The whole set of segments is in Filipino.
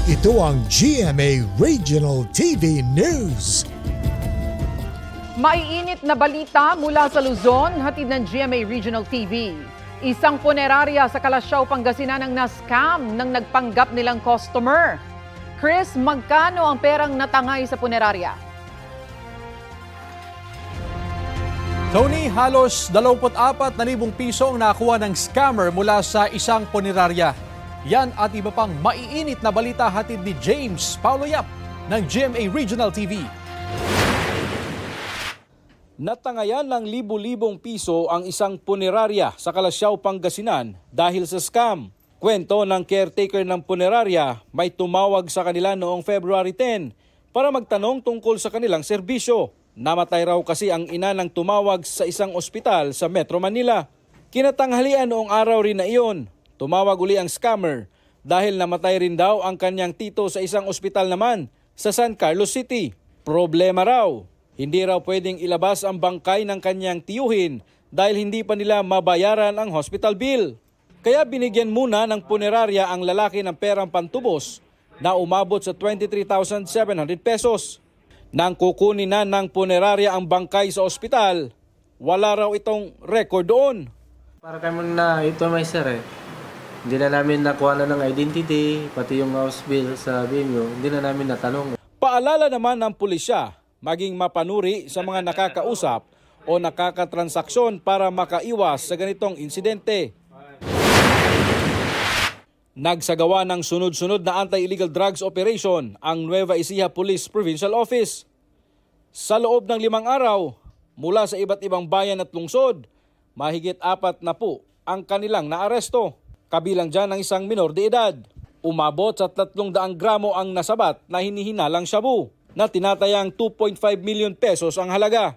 Ito ang GMA Regional TV News. Maiinit na balita mula sa Luzon, hatid ng GMA Regional TV. Isang punerarya sa Calasiao, Pangasinan ang na-scam ng nagpanggap nilang customer. Chris, magkano ang perang natangay sa punerarya? Tony, halos 24,000 piso ang nakuha ng scammer mula sa isang punerarya. Yan at iba pang maiinit na balita hatid ni James Paulo Yap ng GMA Regional TV. Natangayan ng libu-libong piso ang isang punerarya sa Calasiao, Pangasinan dahil sa scam. Kwento ng caretaker ng punerarya, may tumawag sa kanila noong February 10 para magtanong tungkol sa kanilang serbisyo. Namatay raw kasi ang ina ng tumawag sa isang ospital sa Metro Manila. Kinatanghalian noong araw rin na iyon, tumawag uli ang scammer dahil namatay rin daw ang kanyang tito sa isang ospital naman sa San Carlos City. Problema raw, hindi raw pwedeng ilabas ang bangkay ng kanyang tiyuhin dahil hindi pa nila mabayaran ang hospital bill. Kaya binigyan muna ng punerarya ang lalaki ng perang pantubos na umabot sa 23,700 pesos. Nang kukunin na ng punerarya ang bangkay sa ospital, wala raw itong record doon. Para kami na ito may sir Hindi na namin nakuha na ng identity, pati yung house bill sa Vimeo, hindi na namin natanong. Paalala naman ng pulisya, maging mapanuri sa mga nakakausap o nakakatransaksyon para makaiwas sa ganitong insidente. Nagsagawa ng sunod-sunod na anti-illegal drugs operation ang Nueva Ecija Police Provincial Office. Sa loob ng 5 araw, mula sa iba't ibang bayan at lungsod, mahigit 40 ang kanilang naaresto. Kabilang dyan ang isang minor de edad. Umabot sa 300 gramo ang nasabat na hinihinalang shabu na tinatayang 2.5 million pesos ang halaga.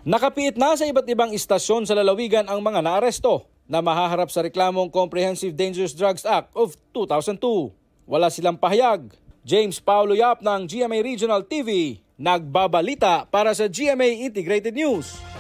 Nakapiit na sa iba't ibang istasyon sa lalawigan ang mga naaresto na mahaharap sa reklamong Comprehensive Dangerous Drugs Act of 2002. Wala silang pahayag. James Paulo Yap ng GMA Regional TV, nagbabalita para sa GMA Integrated News.